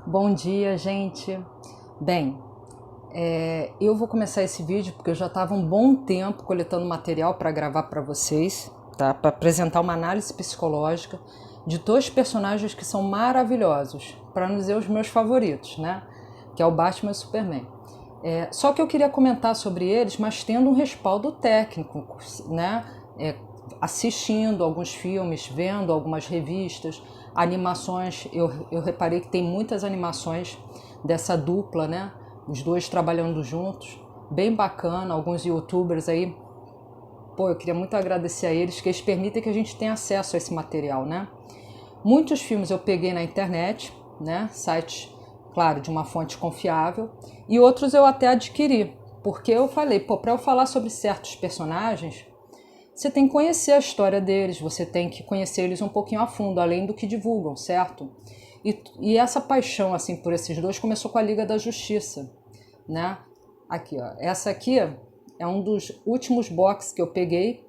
Bom dia, gente. Bem, eu vou começar esse vídeo porque eu já estava um bom tempo coletando material para gravar para vocês, tá? Para apresentar uma análise psicológica de dois personagens que são maravilhosos, para não dizer os meus favoritos, né? Que é o Batman e o Superman. Só que eu queria comentar sobre eles, mas tendo um respaldo técnico, né? Assistindo alguns filmes, vendo algumas revistas, animações. Eu reparei que tem muitas animações dessa dupla, né? Os dois trabalhando juntos, bem bacana. Alguns youtubers aí, pô, eu queria muito agradecer a eles, que eles permitem que a gente tenha acesso a esse material, né? Muitos filmes eu peguei na internet, né? Sites, claro, de uma fonte confiável, e outros eu até adquiri, porque eu falei, pô, para eu falar sobre certos personagens, você tem que conhecer a história deles, você tem que conhecer eles um pouquinho a fundo, além do que divulgam, certo? E essa paixão assim por esses dois começou com a Liga da Justiça, né? Aqui, ó. Essa aqui é um dos últimos box que eu peguei.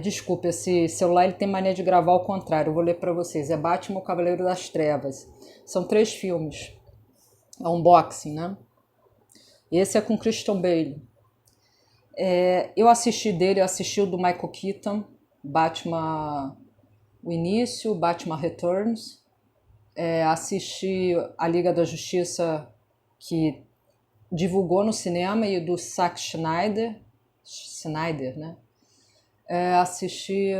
Desculpa, esse celular ele tem mania de gravar ao contrário. Eu vou ler para vocês. É Batman, o Cavaleiro das Trevas. São 3 filmes. É um unboxing, né? Esse é com Christian Bale. Eu assisti dele, eu assisti o do Michael Keaton, Batman o início, Batman Returns. Assisti a Liga da Justiça que divulgou no cinema e do Zack Snyder, né? Assisti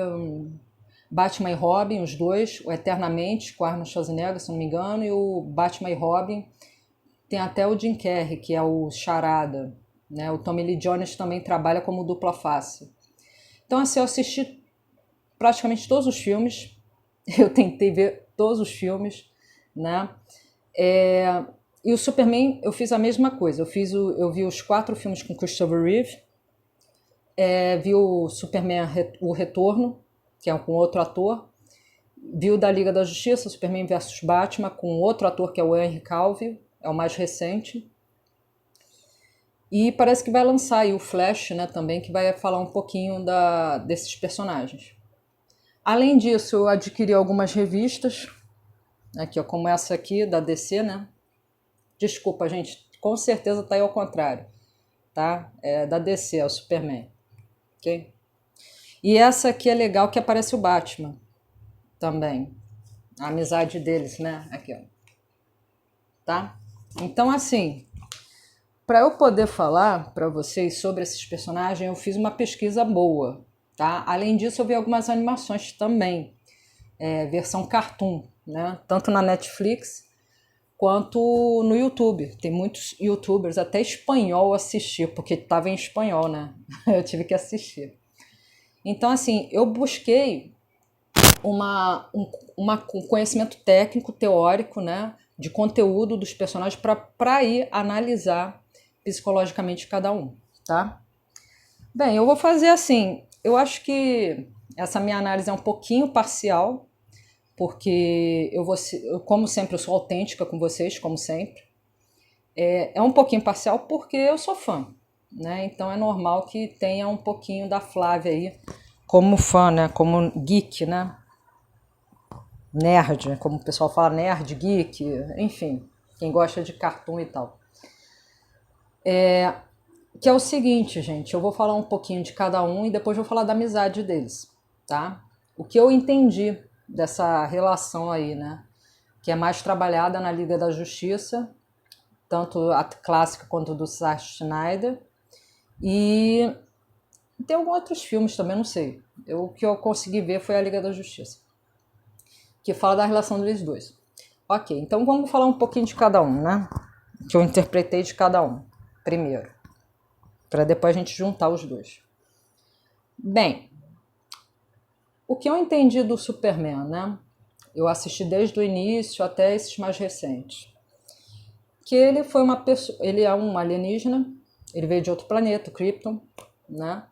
Batman e Robin, os dois, o Eternamente, com Arnold Schwarzenegger, se não me engano, e o Batman e Robin tem até o Jim Carrey, que é o Charada, né? O Tommy Lee Jones também trabalha como dupla face. Então, assim, eu assisti praticamente todos os filmes, eu tentei ver todos os filmes, né? E o Superman, eu fiz a mesma coisa. Eu vi os 4 filmes com Christopher Reeve, vi o Superman, o Retorno, que é com outro ator, vi o da Liga da Justiça, Superman vs Batman, com outro ator que é o Henry Cavill, é o mais recente. E parece que vai lançar aí o Flash, né, também, que vai falar um pouquinho desses personagens. Além disso, eu adquiri algumas revistas, aqui, ó, como essa aqui, da DC, né? Desculpa, gente, com certeza tá aí ao contrário, tá? É da DC, é o Superman, ok? E essa aqui é legal que aparece o Batman também. A amizade deles, né? Aqui, ó. Tá? Então, assim, para eu poder falar para vocês sobre esses personagens, eu fiz uma pesquisa boa, tá? Além disso, eu vi algumas animações também, versão cartoon, né? Tanto na Netflix quanto no YouTube. Tem muitos YouTubers, até espanhol, assistir, porque estava em espanhol, né? Eu tive que assistir. Então, assim, eu busquei um conhecimento técnico, teórico, né, de conteúdo dos personagens para ir analisar psicologicamente cada um, tá? Bem, eu vou fazer assim, eu acho que essa minha análise é um pouquinho parcial, porque como sempre, eu sou autêntica com vocês, como sempre. É um pouquinho parcial porque eu sou fã, né? Então é normal que tenha um pouquinho da Flávia aí como fã, né? Como geek, né? Nerd, como o pessoal fala, nerd, geek, enfim, quem gosta de cartoon e tal. Que é o seguinte, gente, eu vou falar um pouquinho de cada um e depois vou falar da amizade deles, tá? O que eu entendi dessa relação aí, né? Que é mais trabalhada na Liga da Justiça, tanto a clássica quanto do Zack Snyder. E tem alguns outros filmes também, não sei. O que eu consegui ver foi a Liga da Justiça, que fala da relação deles dois. Ok, então vamos falar um pouquinho de cada um, né? Que eu interpretei de cada um, primeiro, para depois a gente juntar os dois. Bem, o que eu entendi do Superman, né? Eu assisti desde o início até esses mais recentes. Que ele foi uma pessoa, ele é um alienígena, ele veio de outro planeta, Krypton, né?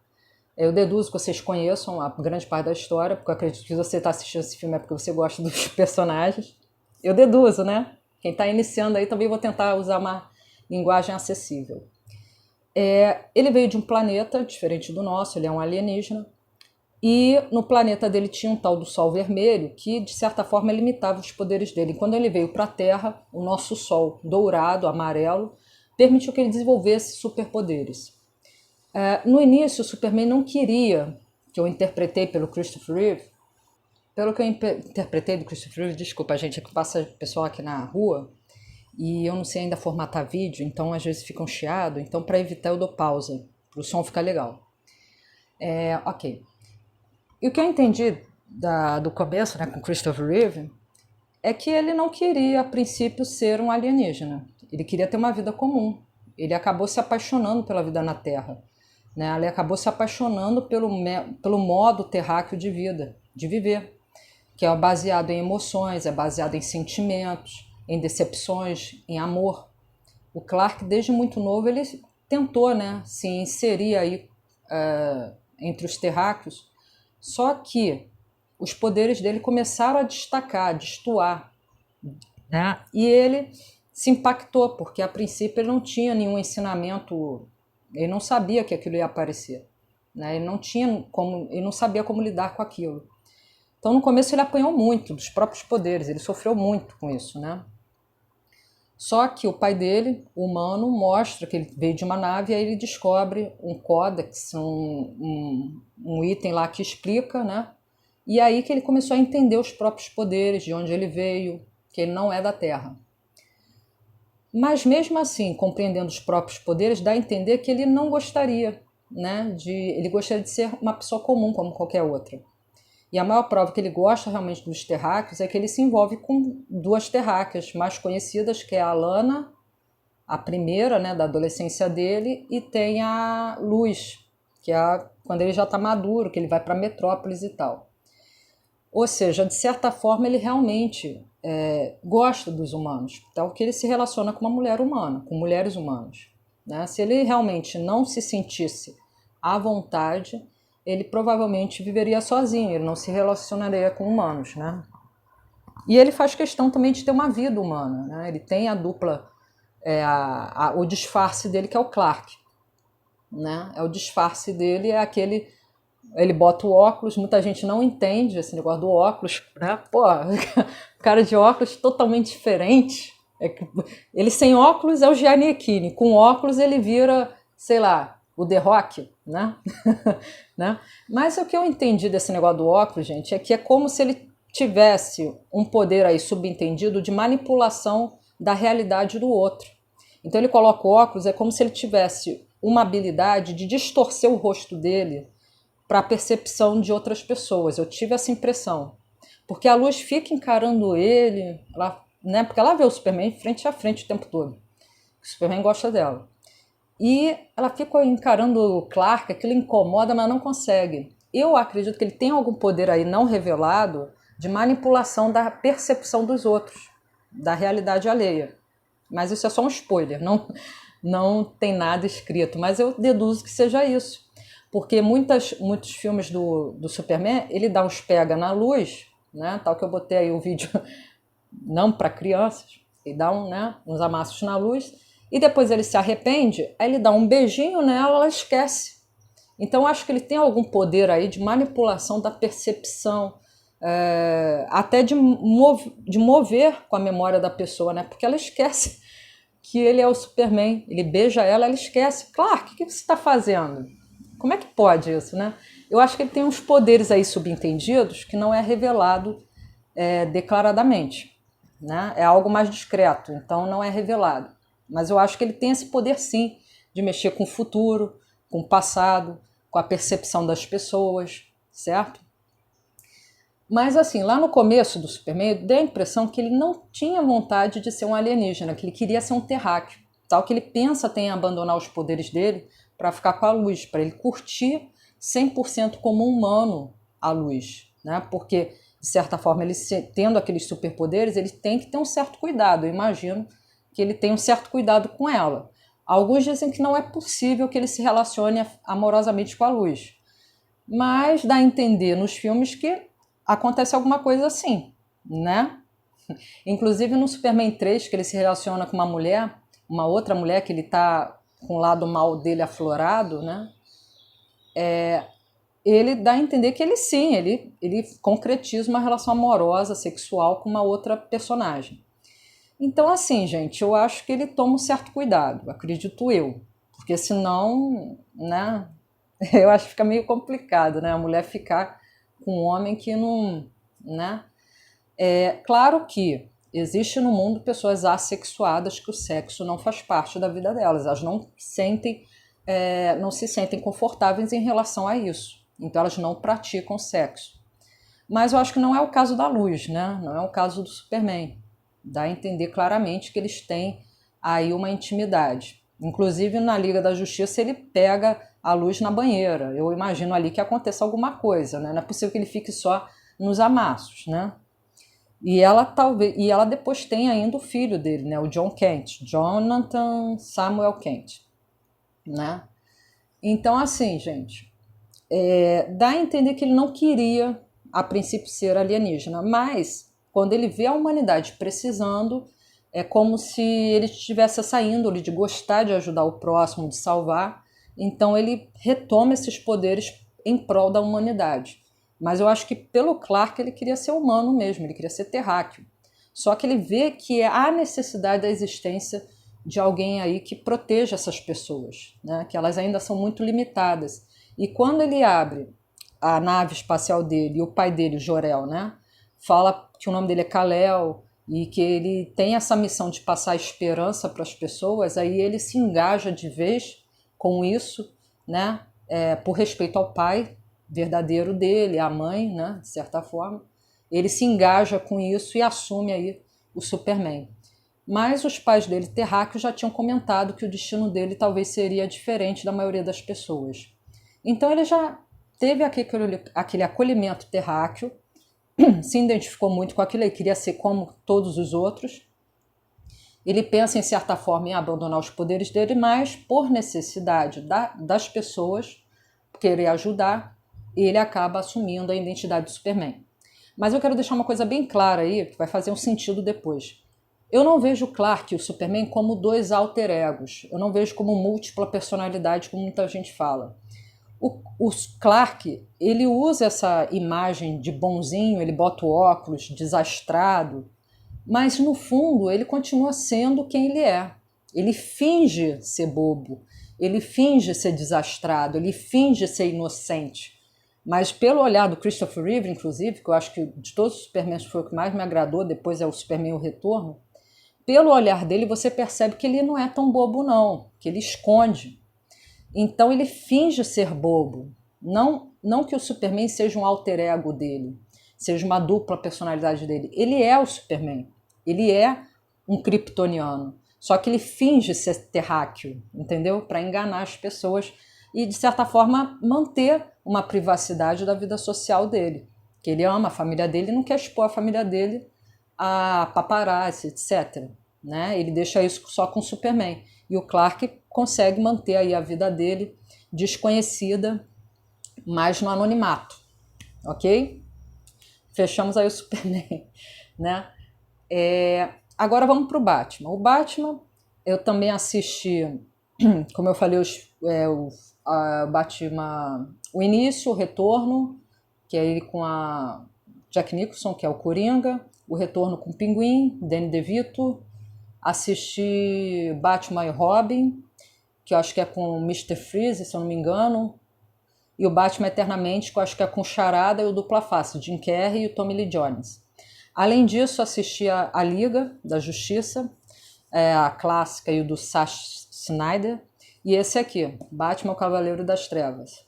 Eu deduzo que vocês conheçam a grande parte da história, porque eu acredito que você está assistindo esse filme é porque você gosta dos personagens. Eu deduzo, né? Quem está iniciando aí também vou tentar usar uma linguagem acessível. Ele veio de um planeta diferente do nosso, ele é um alienígena. E no planeta dele tinha um tal do Sol Vermelho que, de certa forma, limitava os poderes dele. E quando ele veio para a Terra, o nosso Sol dourado, amarelo, permitiu que ele desenvolvesse superpoderes. No início, o Superman não queria, que eu interpretei pelo Christopher Reeve, pelo que eu interpretei do Christopher Reeve, desculpa, gente, é que passa pessoal aqui na rua e eu não sei ainda formatar vídeo, então às vezes fica um chiado, então para evitar eu dou pausa, para o som ficar legal. Ok. E o que eu entendi do começo, né, com Christopher Reeve, é que ele não queria, a princípio, ser um alienígena. Ele queria ter uma vida comum. Ele acabou se apaixonando pela vida na Terra. Né? Ele acabou se apaixonando pelo modo terráqueo de vida, de viver, que é baseado em emoções, é baseado em sentimentos, em decepções, em amor. O Clark, desde muito novo, ele tentou, né, se inserir aí entre os terráqueos, só que os poderes dele começaram a destacar, a destoar, né? E ele se impactou, porque a princípio ele não tinha nenhum ensinamento, ele não sabia que aquilo ia aparecer, né? Ele não sabia como lidar com aquilo. Então no começo ele apanhou muito dos próprios poderes, ele sofreu muito com isso, né? Só que o pai dele, o humano, mostra que ele veio de uma nave e aí ele descobre um códex, um item lá que explica, né? E aí que ele começou a entender os próprios poderes, de onde ele veio, que ele não é da Terra. Mas mesmo assim, compreendendo os próprios poderes, dá a entender que ele não gostaria, né? Ele gostaria de ser uma pessoa comum, como qualquer outra. E a maior prova que ele gosta realmente dos terráqueos é que ele se envolve com duas terráqueas mais conhecidas, que é a Lana, a primeira, né, da adolescência dele, e tem a Luz, que é quando ele já está maduro, que ele vai para Metrópolis e tal. Ou seja, de certa forma ele realmente gosta dos humanos, tal que ele se relaciona com uma mulher humana, com mulheres humanas. Né? Se ele realmente não se sentisse à vontade, ele provavelmente viveria sozinho, ele não se relacionaria com humanos, né? E ele faz questão também de ter uma vida humana, né? Ele tem a dupla, o disfarce dele, que é o Clark, né? O disfarce dele é aquele, ele bota o óculos, muita gente não entende esse negócio do óculos, né? Pô, cara de óculos totalmente diferente. Ele sem óculos é o Giannichini, com óculos ele vira, sei lá, o The Rock, né? Né? Mas o que eu entendi desse negócio do óculos, gente, é que é como se ele tivesse um poder aí subentendido de manipulação da realidade do outro. Então ele coloca o óculos, é como se ele tivesse uma habilidade de distorcer o rosto dele para a percepção de outras pessoas. Eu tive essa impressão. Porque a Luz fica encarando ele, né? Porque ela vê o Superman frente a frente o tempo todo. O Superman gosta dela. E ela fica encarando o Clark, aquilo incomoda, mas não consegue. Eu acredito que ele tem algum poder aí não revelado de manipulação da percepção dos outros, da realidade alheia. Mas isso é só um spoiler, não tem nada escrito, mas eu deduzo que seja isso. Porque muitos filmes do Superman, ele dá uns pega na Luz, né? Tal que eu botei aí o vídeo, não para crianças, ele dá uns amassos na Luz, e depois ele se arrepende, aí ele dá um beijinho nela, ela esquece. Então acho que ele tem algum poder aí de manipulação da percepção, até de mover com a memória da pessoa, né? Porque ela esquece que ele é o Superman, ele beija ela, ela esquece. Clark, o que você está fazendo? Como é que pode isso, né? Eu acho que ele tem uns poderes aí subentendidos que não é revelado declaradamente, né? É algo mais discreto, então não é revelado. Mas eu acho que ele tem esse poder sim, de mexer com o futuro, com o passado, com a percepção das pessoas, certo? Mas assim, lá no começo do Superman, deu a impressão que ele não tinha vontade de ser um alienígena, que ele queria ser um terráqueo, tal que ele pensa em abandonar os poderes dele para ficar com a Luz, para ele curtir 100% como um humano a Luz, né? Porque, de certa forma, ele tendo aqueles superpoderes, ele tem que ter um certo cuidado, eu imagino, que ele tem um certo cuidado com ela. Alguns dizem que não é possível que ele se relacione amorosamente com a Luz. Mas dá a entender nos filmes que acontece alguma coisa assim, né? Inclusive no Superman 3, que ele se relaciona com uma outra mulher, que ele tá com o lado mal dele aflorado, né? ele dá a entender que ele sim, ele concretiza uma relação amorosa, sexual com uma outra personagem. Então, assim, gente, eu acho que ele toma um certo cuidado, acredito eu. Porque senão, né, eu acho que fica meio complicado, né, a mulher ficar com um homem que não, né. É claro que existe no mundo pessoas assexuadas que o sexo não faz parte da vida delas, elas não se sentem confortáveis em relação a isso, então elas não praticam sexo. Mas eu acho que não é o caso da Luz, né? Não é o caso do Superman. Dá a entender claramente que eles têm aí uma intimidade. Inclusive na Liga da Justiça ele pega a Luz na banheira. Eu imagino ali que aconteça alguma coisa, né? Não é possível que ele fique só nos amassos, né? E ela depois tem ainda o filho dele, né? O John Kent, Jonathan Samuel Kent, né? Então assim, gente, dá a entender que ele não queria a princípio ser alienígena, mas quando ele vê a humanidade precisando, é como se ele tivesse essa índole de gostar de ajudar o próximo, de salvar, então ele retoma esses poderes em prol da humanidade. Mas eu acho que pelo Clark ele queria ser humano mesmo, ele queria ser terráqueo. Só que ele vê que há necessidade da existência de alguém aí que proteja essas pessoas, né? Que elas ainda são muito limitadas. E quando ele abre a nave espacial dele e o pai dele, Jor-El, né, fala que o nome dele é Kal-El e que ele tem essa missão de passar esperança para as pessoas, aí ele se engaja de vez com isso, né, por respeito ao pai verdadeiro dele, à mãe, né, de certa forma. Ele se engaja com isso e assume aí o Superman. Mas os pais dele, terráqueos, já tinham comentado que o destino dele talvez seria diferente da maioria das pessoas. Então ele já teve aquele acolhimento terráqueo, se identificou muito com aquilo, ele queria ser como todos os outros. Ele pensa, em certa forma, em abandonar os poderes dele, mas por necessidade das pessoas, querer ajudar, ele acaba assumindo a identidade do Superman. Mas eu quero deixar uma coisa bem clara aí, que vai fazer um sentido depois. Eu não vejo o Clark e o Superman como dois alter egos. Eu não vejo como múltipla personalidade, como muita gente fala. O Clark, ele usa essa imagem de bonzinho, ele bota o óculos, desastrado, mas no fundo ele continua sendo quem ele é. Ele finge ser bobo, ele finge ser desastrado, ele finge ser inocente. Mas pelo olhar do Christopher Reeve, inclusive, que eu acho que de todos os Supermans foi o que mais me agradou, depois é o Superman O Retorno, pelo olhar dele você percebe que ele não é tão bobo não, que ele esconde. Então ele finge ser bobo. Não que o Superman seja um alter ego dele, seja uma dupla personalidade dele. Ele é o Superman. Ele é um kryptoniano. Só que ele finge ser terráqueo, entendeu? Para enganar as pessoas e, de certa forma, manter uma privacidade da vida social dele. Que ele ama a família dele e não quer expor a família dele a paparazzi, etc. Né? Ele deixa isso só com o Superman. E o Clark consegue manter aí a vida dele desconhecida, mas no anonimato, ok? Fechamos aí o Superman, né? Agora vamos para o Batman. O Batman, eu também assisti, como eu falei, o Batman, o início, o retorno, que é ele com a Jack Nicholson, que é o Coringa, o retorno com o Pinguim, Danny DeVito, assisti Batman e Robin, que eu acho que é com o Mr. Freeze, se eu não me engano, e o Batman Eternamente, que eu acho que é com o Charada e o Dupla Face, Jim Carrey e o Tommy Lee Jones. Além disso, assisti a Liga da Justiça, a clássica e o do Zack Snyder, e esse aqui, Batman, o Cavaleiro das Trevas,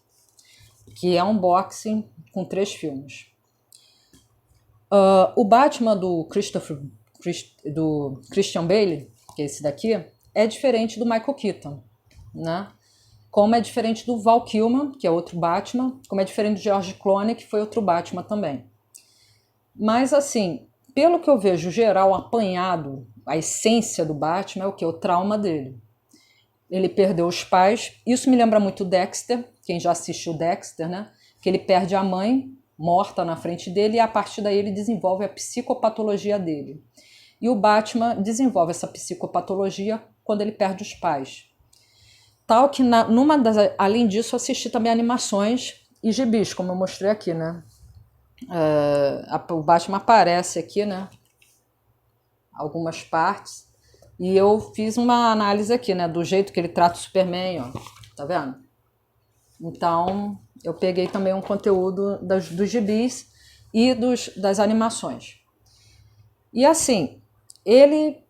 que é um unboxing com 3 filmes. O Batman do Christian Bale, que é esse daqui, é diferente do Michael Keaton, né? Como é diferente do Val Kilmer, que é outro Batman, como é diferente do George Clooney, que foi outro Batman também. Mas assim, pelo que eu vejo geral apanhado, a essência do Batman é o que? O trauma dele. Ele perdeu os pais, isso me lembra muito Dexter, quem já assistiu Dexter, né? Que ele perde a mãe morta na frente dele e a partir daí ele desenvolve a psicopatologia dele. E o Batman desenvolve essa psicopatologia quando ele perde os pais. Tal que, além disso, eu assisti também animações e gibis, como eu mostrei aqui, né? O Batman aparece aqui, né? Algumas partes. E eu fiz uma análise aqui, né? Do jeito que ele trata o Superman, ó. Tá vendo? Então, eu peguei também um conteúdo dos gibis e das animações. E assim, ele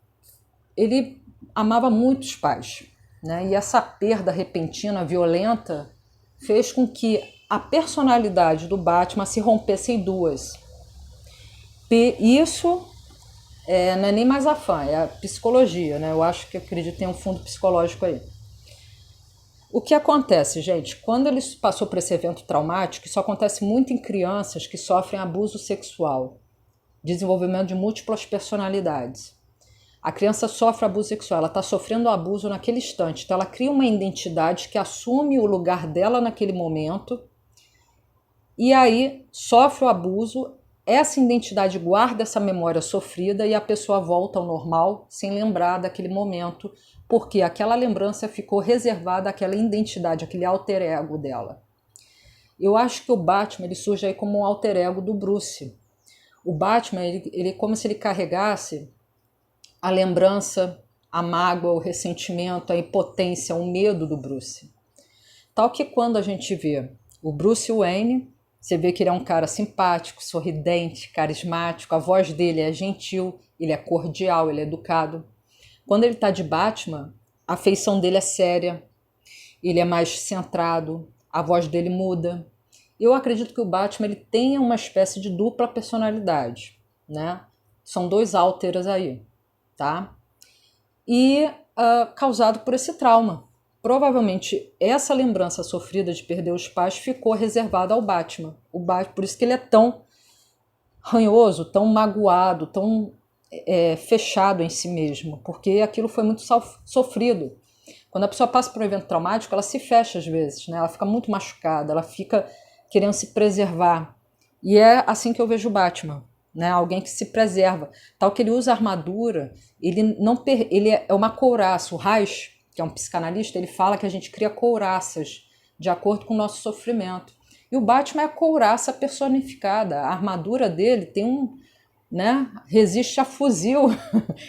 amava muito os pais, né? E essa perda repentina, violenta, fez com que a personalidade do Batman se rompesse em duas. Isso não é nem mais a fã, é a psicologia, né? Eu acredito que tem um fundo psicológico aí. O que acontece, gente, quando ele passou por esse evento traumático, isso acontece muito em crianças que sofrem abuso sexual, desenvolvimento de múltiplas personalidades. A criança sofre abuso sexual, ela está sofrendo abuso naquele instante, então ela cria uma identidade que assume o lugar dela naquele momento, e aí sofre o abuso, essa identidade guarda essa memória sofrida e a pessoa volta ao normal sem lembrar daquele momento, porque aquela lembrança ficou reservada àquela identidade, aquele alter ego dela. Eu acho que o Batman ele surge aí como um alter ego do Bruce. O Batman ele é como se ele carregasse a lembrança, a mágoa, o ressentimento, a impotência, o medo do Bruce. Tal que quando a gente vê o Bruce Wayne, você vê que ele é um cara simpático, sorridente, carismático, a voz dele é gentil, ele é cordial, ele é educado. Quando ele está de Batman, a feição dele é séria, ele é mais centrado, a voz dele muda. Eu acredito que o Batman ele tenha uma espécie de dupla personalidade, né? São dois alteras aí, tá? E causado por esse trauma. Provavelmente essa lembrança sofrida de perder os pais ficou reservada ao Batman. Por isso que ele é tão ranhoso, tão magoado, tão fechado em si mesmo, porque aquilo foi muito sofrido. Quando a pessoa passa por um evento traumático, ela se fecha às vezes, né? Ela fica muito machucada, ela fica querendo se preservar. E é assim que eu vejo o Batman, né? Alguém que se preserva. Tal que ele usa armadura, ele é uma couraça. O Reich, que é um psicanalista, ele fala que a gente cria couraças de acordo com o nosso sofrimento. E o Batman é a couraça personificada. A armadura dele tem resiste a fuzil,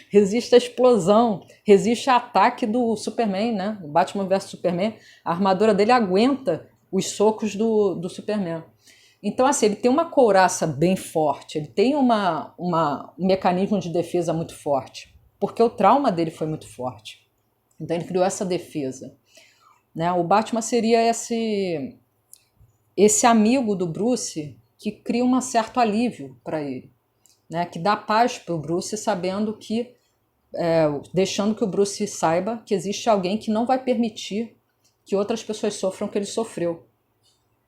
resiste a explosão, resiste a ataque do Superman, né? O Batman vs Superman, a armadura dele aguenta os socos do Superman. Então, assim, ele tem uma couraça bem forte, ele tem um mecanismo de defesa muito forte, porque o trauma dele foi muito forte. Então, ele criou essa defesa, né? O Batman seria esse amigo do Bruce que cria um certo alívio para ele, né? Que dá paz para o Bruce, sabendo que, deixando que o Bruce saiba que existe alguém que não vai permitir que outras pessoas sofram o que ele sofreu,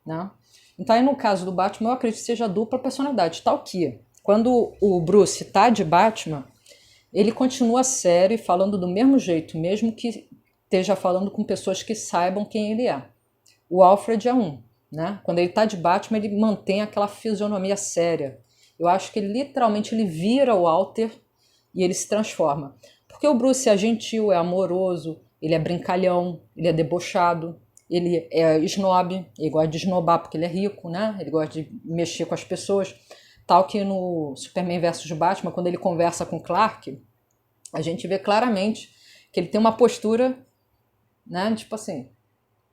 né? Então, aí no caso do Batman, eu acredito que seja dupla personalidade, tal que, quando o Bruce está de Batman, ele continua sério e falando do mesmo jeito, mesmo que esteja falando com pessoas que saibam quem ele é. O Alfred é né? Quando ele está de Batman, ele mantém aquela fisionomia séria. Eu acho que literalmente ele vira o Alter e ele se transforma. Porque o Bruce é gentil, é amoroso, ele é brincalhão, ele é debochado, ele é snob, ele gosta de esnobar porque ele é rico, né? Ele gosta de mexer com as pessoas. Tal que no Superman vs Batman, quando ele conversa com Clark, a gente vê claramente que ele tem uma postura, né? Tipo assim,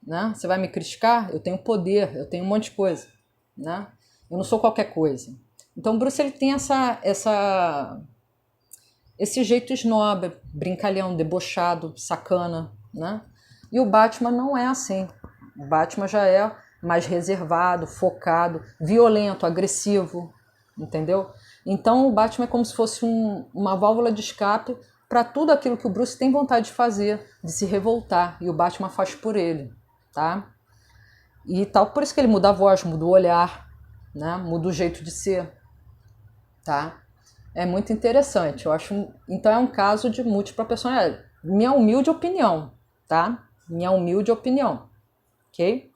né? Você vai me criticar? Eu tenho poder, eu tenho um monte de coisa, né? Eu não sou qualquer coisa. Então o Bruce ele tem esse jeito snob, brincalhão, debochado, sacana, né? E o Batman não é assim. O Batman já é mais reservado, focado, violento, agressivo, entendeu? Então o Batman é como se fosse uma válvula de escape para tudo aquilo que o Bruce tem vontade de fazer, de se revoltar, e o Batman faz por ele, tá? E tal, por isso que ele muda a voz, muda o olhar, né? Muda o jeito de ser, tá? É muito interessante, eu acho. Então é um caso de múltipla personalidade. Minha humilde opinião, tá? Minha humilde opinião, ok?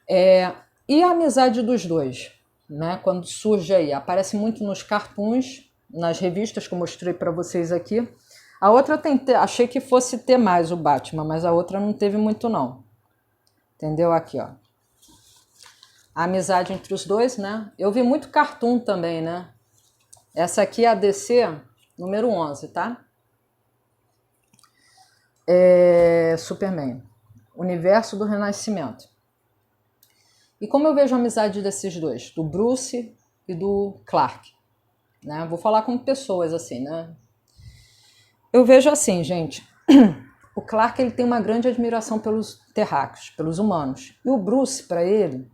E a amizade dos dois, né? Quando surge aí, aparece muito nos cartoons, nas revistas que eu mostrei para vocês aqui. A outra achei que fosse ter mais o Batman, mas a outra não teve muito não. Entendeu? Aqui, ó. a amizade entre os dois, né? Eu vi muito cartoon também, né? Essa aqui é a DC número 11, tá? Superman, Universo do Renascimento. E como eu vejo a amizade desses dois, do Bruce e do Clark, né? Vou falar como pessoas assim, né? Eu vejo assim, gente, o Clark ele tem uma grande admiração pelos terráqueos, pelos humanos. E o Bruce, para ele,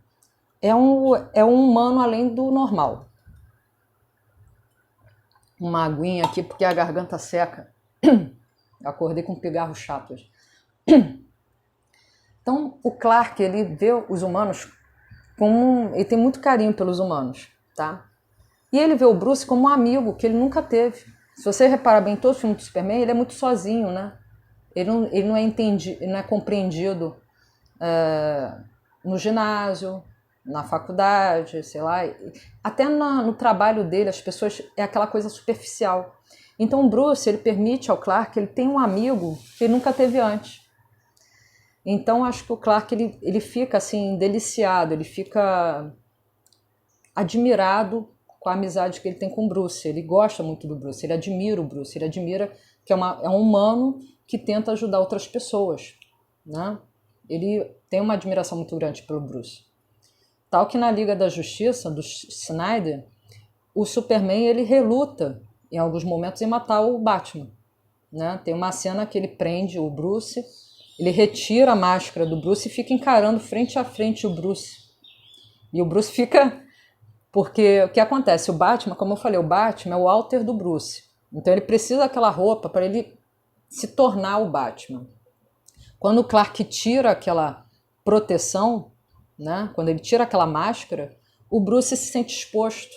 é um humano além do normal. Uma aguinha aqui, porque a garganta seca. Acordei com um pigarro chato hoje. Então, o Clark, ele vê os humanos como... Ele tem muito carinho pelos humanos, tá? E ele vê o Bruce como um amigo que ele nunca teve. Se você reparar bem, todo filme do Superman, ele é muito sozinho, né? Ele não é entendido, ele não é compreendido no ginásio, na faculdade, sei lá. Até no trabalho dele, as pessoas... É aquela coisa superficial. Então, o Bruce, ele permite ao Clark que ele tenha um amigo que ele nunca teve antes. Então, acho que o Clark, ele fica, assim, deliciado, ele fica admirado com a amizade que ele tem com o Bruce. Ele gosta muito do Bruce, ele admira o Bruce, ele admira que é um humano que tenta ajudar outras pessoas, né? Ele tem uma admiração muito grande pelo Bruce. Tal que na Liga da Justiça, do Snyder, o Superman, ele reluta, em alguns momentos, em matar o Batman, né? Tem uma cena que ele prende o Bruce, ele retira a máscara do Bruce e fica encarando frente a frente o Bruce. E o Bruce fica... Porque o que acontece? O Batman, como eu falei, o Batman é o alter do Bruce. Então ele precisa daquela roupa para ele se tornar o Batman. Quando o Clark tira aquela proteção, né? Quando ele tira aquela máscara, o Bruce se sente exposto.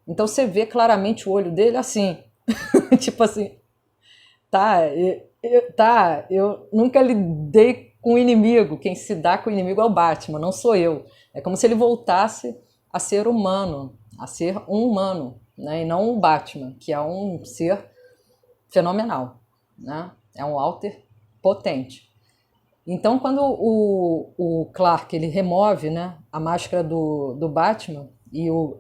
Então você vê claramente o olho dele assim, tipo assim, eu nunca lidei com o inimigo, quem se dá com o inimigo é o Batman, não sou eu. É como se ele voltasse a ser humano, a ser um humano, né? E não o Batman, que é um ser fenomenal, né? É um alter potente. Então, quando o Clark ele remove, né, a máscara do Batman,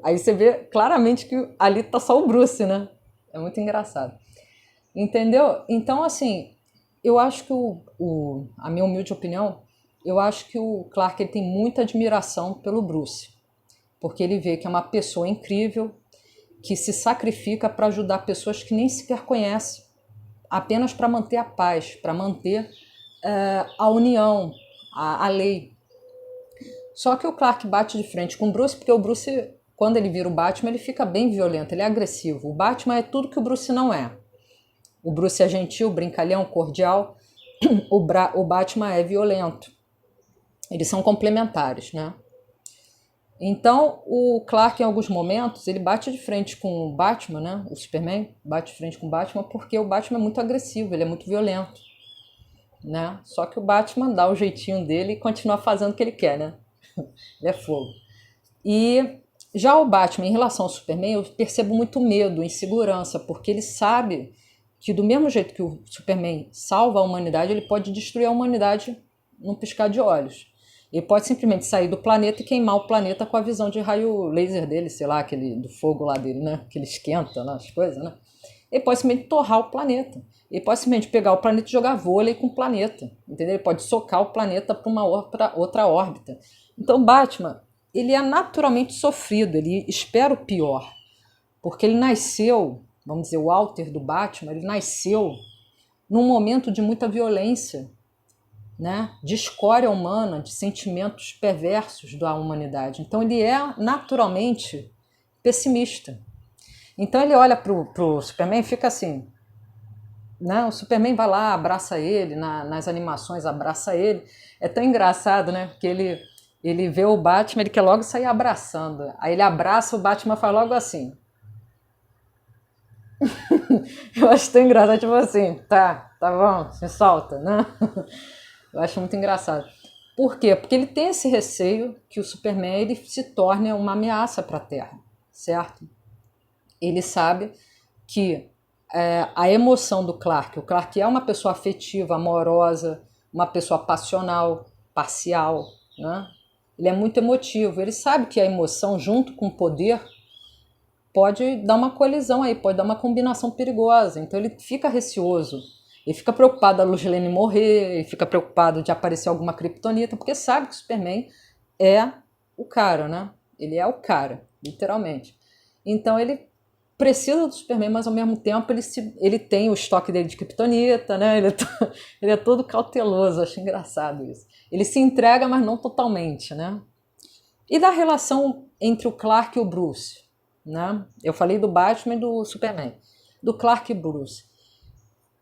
aí você vê claramente que ali tá só o Bruce, né? É muito engraçado. Entendeu? Então, assim, eu acho que a minha humilde opinião, eu acho que o Clark ele tem muita admiração pelo Bruce, porque ele vê que é uma pessoa incrível, que se sacrifica para ajudar pessoas que nem sequer conhece, apenas para manter a paz, para manter a união, a lei. Só que o Clark bate de frente com o Bruce, porque o Bruce, quando ele vira o Batman, ele fica bem violento, ele é agressivo. O Batman é tudo que o Bruce não é. O Bruce é gentil, brincalhão, cordial. O Batman é violento. Eles são complementares, né? Então, o Clark, em alguns momentos, ele bate de frente com o Batman, né? O Superman bate de frente com o Batman porque o Batman é muito agressivo, ele é muito violento, né? Só que o Batman dá o jeitinho dele e continua fazendo o que ele quer, né? Ele é fogo. E já o Batman, em relação ao Superman, eu percebo muito medo, insegurança, porque ele sabe que do mesmo jeito que o Superman salva a humanidade, ele pode destruir a humanidade num piscar de olhos. Ele pode simplesmente sair do planeta e queimar o planeta com a visão de raio laser dele, sei lá, aquele do fogo lá dele, né? Que ele esquenta, né? As coisas, né? Ele pode simplesmente torrar o planeta. Ele pode simplesmente pegar o planeta e jogar vôlei com o planeta, entendeu? Ele pode socar o planeta para uma outra órbita. Então, Batman, ele é naturalmente sofrido, ele espera o pior, porque ele nasceu, vamos dizer, o alter do Batman, ele nasceu num momento de muita violência, né? De escória humana, de sentimentos perversos da humanidade. Então ele é naturalmente pessimista. Então ele olha pro Superman e fica assim, né? O Superman vai lá, abraça ele, nas animações abraça ele. É tão engraçado, né? Porque ele vê o Batman, ele quer logo sair abraçando. Aí ele abraça o Batman e faz logo assim. Eu acho tão engraçado, tipo assim, tá bom, se solta, né? Eu acho muito engraçado. Por quê? Porque ele tem esse receio que o Superman ele se torne uma ameaça para a Terra, certo? Ele sabe que a emoção do Clark, o Clark é uma pessoa afetiva, amorosa, uma pessoa passional, parcial, né? Ele é muito emotivo. Ele sabe que a emoção, junto com o poder, pode dar uma colisão aí, pode dar uma combinação perigosa. Então ele fica receoso. Ele fica preocupado da Lois Lane morrer, ele fica preocupado de aparecer alguma criptonita, porque sabe que o Superman é o cara, né? Ele é o cara, literalmente. Então ele precisa do Superman, mas ao mesmo tempo ele tem o estoque dele de criptonita, né? Ele é todo cauteloso, acho engraçado isso. Ele se entrega, mas não totalmente, né? E da relação entre o Clark e o Bruce, né? Eu falei do Batman e do Superman. Do Clark e Bruce.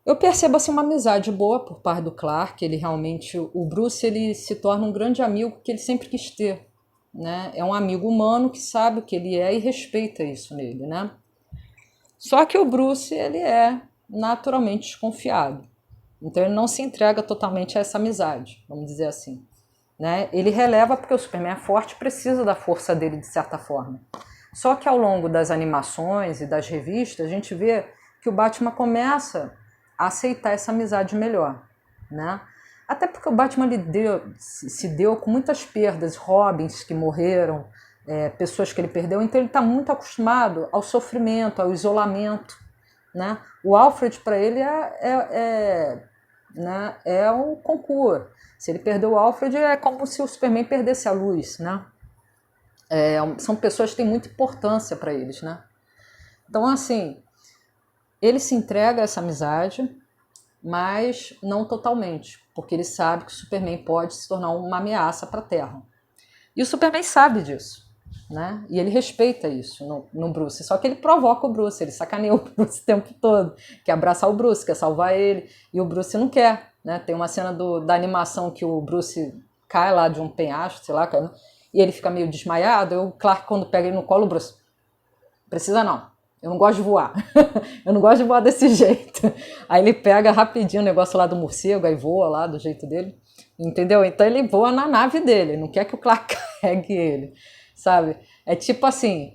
Eu percebo assim uma amizade boa por parte do Clark. Ele realmente, o Bruce, ele se torna um grande amigo que ele sempre quis ter, né? É um amigo humano que sabe o que ele é e respeita isso nele, né? Só que o Bruce, ele é naturalmente desconfiado. Então ele não se entrega totalmente a essa amizade, vamos dizer assim, né? Ele releva porque o Superman é forte e precisa da força dele de certa forma. Só que ao longo das animações e das revistas, a gente vê que o Batman começa a aceitar essa amizade melhor, né? Até porque o Batman se deu com muitas perdas, Robins que morreram, pessoas que ele perdeu, então ele está muito acostumado ao sofrimento, ao isolamento, né? O Alfred para ele né, é um concurso. Se ele perdeu o Alfred é como se o Superman perdesse a luz, né? São pessoas que têm muita importância para eles, né? Então assim, ele se entrega a essa amizade, mas não totalmente, porque ele sabe que o Superman pode se tornar uma ameaça para a Terra. E o Superman sabe disso, né? E ele respeita isso no Bruce. Só que ele provoca o Bruce, ele sacaneia o Bruce o tempo todo, quer abraçar o Bruce, quer salvar ele, e o Bruce não quer, né? Tem uma cena da animação que o Bruce cai lá de um penhasco, sei lá, e ele fica meio desmaiado, e o Clark, quando pega ele no colo, o Bruce, precisa não, eu não gosto de voar, eu não gosto de voar desse jeito. Aí ele pega rapidinho o negócio lá do morcego, aí voa lá do jeito dele, entendeu? Então ele voa na nave dele, não quer que o Clark carregue ele, sabe? É tipo assim,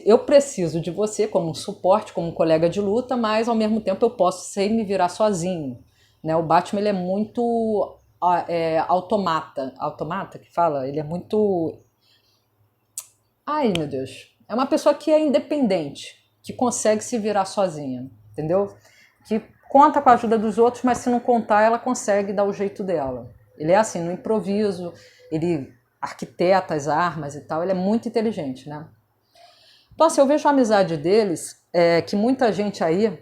eu preciso de você como um suporte, como um colega de luta, mas ao mesmo tempo eu posso sem me virar sozinho, né? O Batman, ele é muito automata que fala, ele é muito, ai meu Deus, é uma pessoa que é independente, que consegue se virar sozinha, entendeu? Que conta com a ajuda dos outros, mas se não contar, ela consegue dar o jeito dela. Ele é assim, no improviso, ele arquiteta as armas e tal, ele é muito inteligente, né? Então, assim, eu vejo a amizade deles, que muita gente aí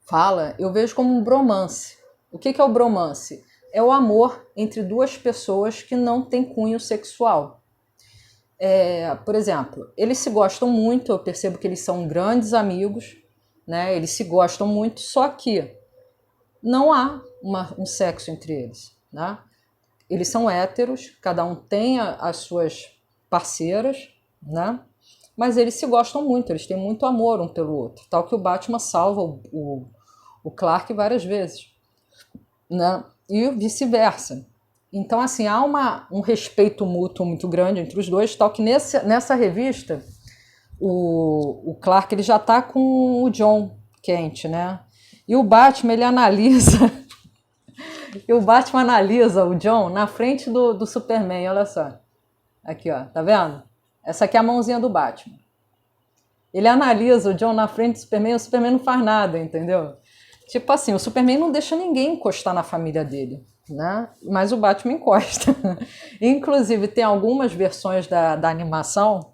fala, eu vejo como um bromance. O que é o bromance? É o amor entre duas pessoas que não têm cunho sexual. Por exemplo, eles se gostam muito, eu percebo que eles são grandes amigos, né? Eles se gostam muito, só que não há um sexo entre eles, né? Eles são héteros, cada um tem as suas parceiras, né? Mas eles se gostam muito, eles têm muito amor um pelo outro, tal que o Batman salva o Clark várias vezes, né? E vice-versa. Então, assim, há um respeito mútuo muito grande entre os dois, tal que nessa revista o Clark ele já está com o John quente, né? E o Batman, ele analisa e o Batman analisa o John na frente do Superman, olha só. Aqui, ó, tá vendo? Essa aqui é a mãozinha do Batman. Ele analisa o John na frente do Superman e o Superman não faz nada, entendeu? Tipo assim, o Superman não deixa ninguém encostar na família dele, né? Mas o Batman encosta. Inclusive, tem algumas versões da animação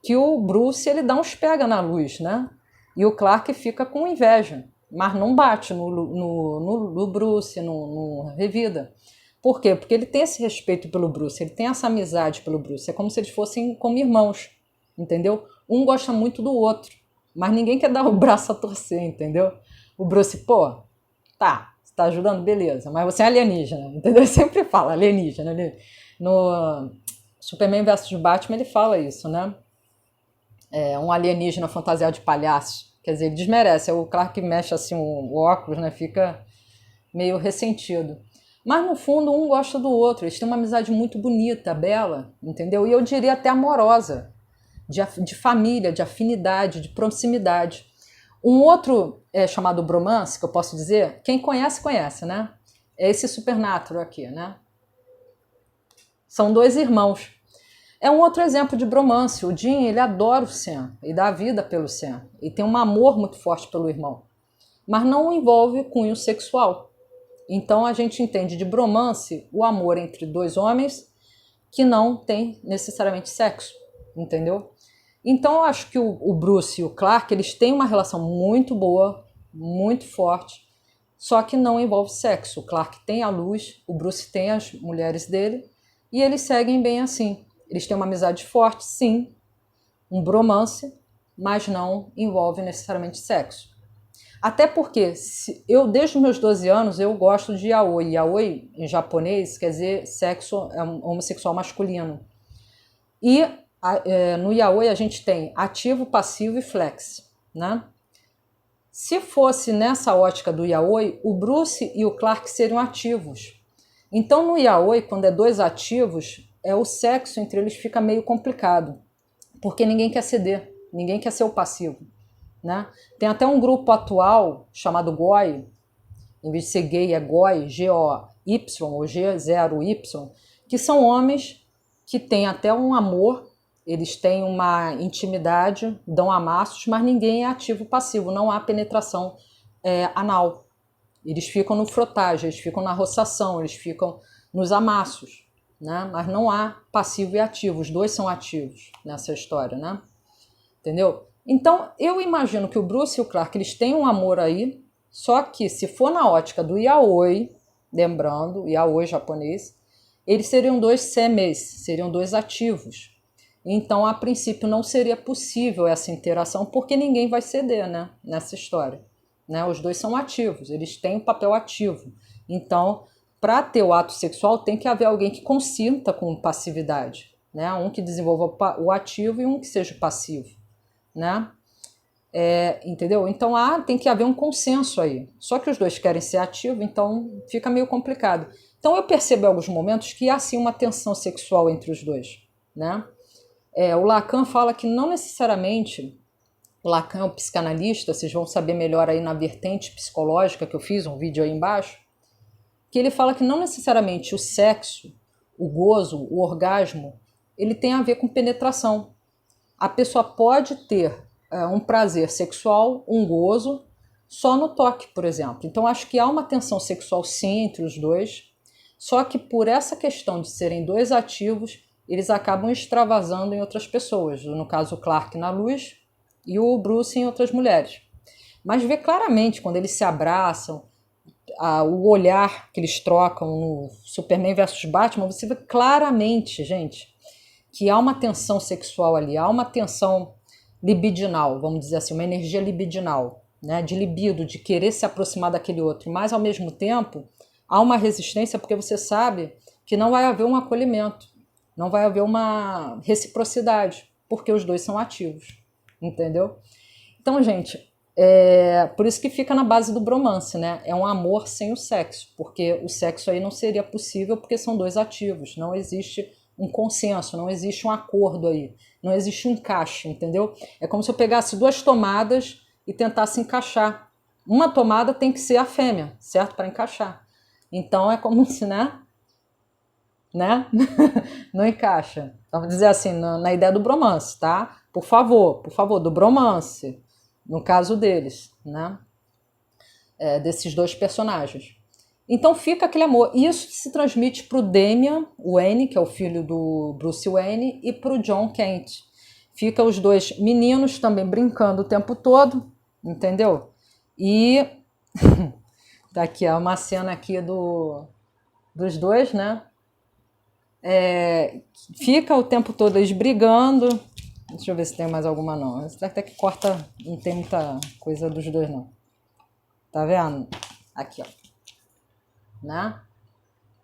que o Bruce ele dá uns pega na luz, né? E o Clark fica com inveja, mas não bate no Bruce, no Revida. Por quê? Porque ele tem esse respeito pelo Bruce, ele tem essa amizade pelo Bruce. É como se eles fossem como irmãos, entendeu? Um gosta muito do outro, mas ninguém quer dar o braço a torcer, entendeu? O Bruce, pô, tá, você tá ajudando, beleza, mas você é alienígena, entendeu? Ele sempre fala alienígena. No Superman vs Batman ele fala isso, né? Um alienígena fantasiado de palhaço. Quer dizer, ele desmerece. É o Clark que mexe assim o óculos, né? Fica meio ressentido. Mas no fundo, um gosta do outro. Eles têm uma amizade muito bonita, bela, entendeu? E eu diria até amorosa, de família, de afinidade, de proximidade. Um outro chamado bromance, que eu posso dizer, quem conhece, conhece, né? É esse Supernatural aqui, né? São dois irmãos. É um outro exemplo de bromance. O Jin, ele adora o Sen e dá vida pelo Sen. E tem um amor muito forte pelo irmão. Mas não envolve cunho sexual. Então a gente entende de bromance o amor entre dois homens que não tem necessariamente sexo, entendeu? Então eu acho que o Bruce e o Clark, eles têm uma relação muito boa, muito forte, só que não envolve sexo. O Clark tem a luz, o Bruce tem as mulheres dele, e eles seguem bem assim. Eles têm uma amizade forte, sim, um bromance, mas não envolve necessariamente sexo. Até porque eu, desde os meus 12 anos, eu gosto de yaoi. Yaoi, em japonês, quer dizer sexo homossexual masculino. E no yaoi a gente tem ativo, passivo e flex, né? Se fosse nessa ótica do yaoi, o Bruce e o Clark seriam ativos. Então no yaoi, quando é dois ativos, o sexo entre eles fica meio complicado, porque ninguém quer ceder, ninguém quer ser o passivo. Né? Tem até um grupo atual chamado GOY, em vez de ser gay é GOY, G-O-Y ou G0Y, que são homens que têm até um amor, eles têm uma intimidade, dão amassos, mas ninguém é ativo passivo, não há penetração anal. Eles ficam no frotagem, eles ficam na roçação, eles ficam nos amassos, né? Mas não há passivo e ativo, os dois são ativos nessa história, né? Entendeu? Então, eu imagino que o Bruce e o Clark, eles têm um amor aí, só que se for na ótica do yaoi, lembrando, yaoi japonês, eles seriam dois semes, seriam dois ativos. Então, a princípio, não seria possível essa interação, porque ninguém vai ceder, né, nessa história. Né? Os dois são ativos, eles têm um papel ativo. Então, para ter o ato sexual, tem que haver alguém que consinta com passividade. Né? Um que desenvolva o ativo e um que seja passivo. Né? Entendeu? Então tem que haver um consenso aí. Só que os dois querem ser ativos, então fica meio complicado. Então eu percebo em alguns momentos que há sim uma tensão sexual entre os dois. Né? O Lacan fala que não necessariamente, Lacan é um psicanalista, vocês vão saber melhor aí na vertente psicológica que eu fiz, um vídeo aí embaixo, que ele fala que não necessariamente o sexo, o gozo, o orgasmo, ele tem a ver com penetração. A pessoa pode ter um prazer sexual, um gozo, só no toque, por exemplo. Então, acho que há uma tensão sexual, sim, entre os dois, só que por essa questão de serem dois ativos, eles acabam extravasando em outras pessoas, no caso o Clark na luz e o Bruce em outras mulheres. Mas vê claramente, quando eles se abraçam, o olhar que eles trocam no Superman versus Batman, você vê claramente, gente, que há uma tensão sexual ali, há uma tensão libidinal, vamos dizer assim, uma energia libidinal, né, de libido, de querer se aproximar daquele outro, mas ao mesmo tempo há uma resistência porque você sabe que não vai haver um acolhimento, não vai haver uma reciprocidade, porque os dois são ativos, entendeu? Então, gente, por isso que fica na base do bromance, né? É um amor sem o sexo, porque o sexo aí não seria possível porque são dois ativos, não existe um consenso, não existe um acordo aí, não existe um encaixe, entendeu? É como se eu pegasse duas tomadas e tentasse encaixar. Uma tomada tem que ser a fêmea, certo? Para encaixar. Então é como se, né? Não encaixa. Então, vamos dizer assim, na ideia do bromance, tá? Por favor, do bromance, no caso deles, né? Desses dois personagens. Então fica aquele amor. Isso se transmite para o Damian Wayne, que é o filho do Bruce Wayne, e para o John Kent. Fica os dois meninos também brincando o tempo todo, entendeu? E tá aqui uma cena aqui dos dois, né? Fica o tempo todo eles brigando. Deixa eu ver se tem mais alguma não. Esse até que corta, não tem muita coisa dos dois não. Tá vendo? Aqui, ó. Né?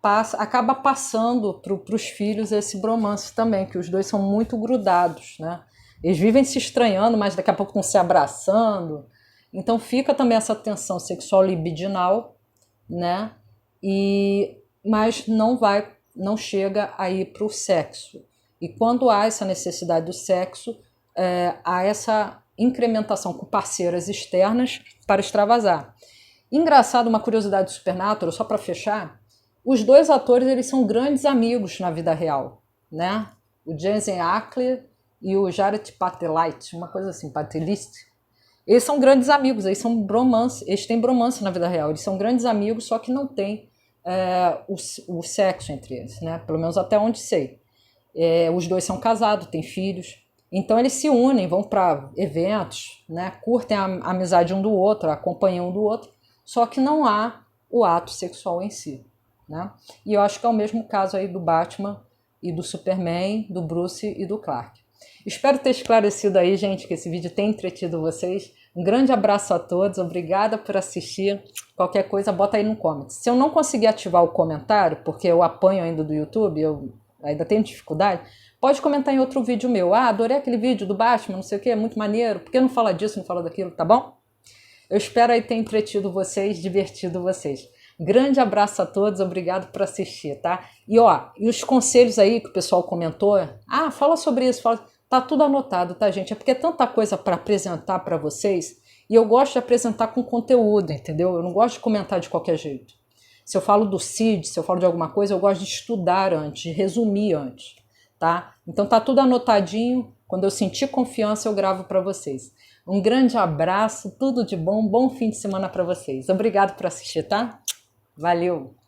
Acaba passando para os filhos esse bromance também, que os dois são muito grudados, né? Eles vivem se estranhando, mas daqui a pouco estão se abraçando. Então fica também essa tensão sexual libidinal, né? Mas não chega aí para o sexo. E quando há essa necessidade do sexo, há essa incrementação com parceiras externas para extravasar. Engraçado, uma curiosidade do Supernatural, só para fechar, Os dois atores, eles são grandes amigos na vida real, né? O Jensen Ackles e o Jared Padalecki, uma coisa assim, Padalecki. Eles são grandes amigos, eles têm bromance na vida real, eles são grandes amigos, só que não tem o sexo entre eles, né? Pelo menos até onde sei. Os dois são casados, têm filhos, então eles se unem, vão para eventos, né? Curtem a amizade um do outro, acompanham um do outro, só que não há o ato sexual em si, né? E eu acho que é o mesmo caso aí do Batman e do Superman, do Bruce e do Clark. Espero ter esclarecido aí, gente, que esse vídeo tem entretido vocês. Um grande abraço a todos, obrigada por assistir. Qualquer coisa, bota aí no comment. Se eu não conseguir ativar o comentário, porque eu apanho ainda do YouTube, eu ainda tenho dificuldade, pode comentar em outro vídeo meu. Ah, adorei aquele vídeo do Batman, não sei o que, é muito maneiro. Por que não fala disso, não fala daquilo, tá bom? Eu espero aí ter entretido vocês, divertido vocês. Grande abraço a todos, obrigado por assistir, tá? E os conselhos aí que o pessoal comentou, fala sobre isso, tá tudo anotado, tá, gente? É porque é tanta coisa para apresentar para vocês e eu gosto de apresentar com conteúdo, entendeu? Eu não gosto de comentar de qualquer jeito. Se eu falo do CID, se eu falo de alguma coisa, eu gosto de estudar antes, de resumir antes, tá? Então tá tudo anotadinho, quando eu sentir confiança eu gravo para vocês. Um grande abraço, tudo de bom, bom fim de semana para vocês. Obrigado por assistir, tá? Valeu!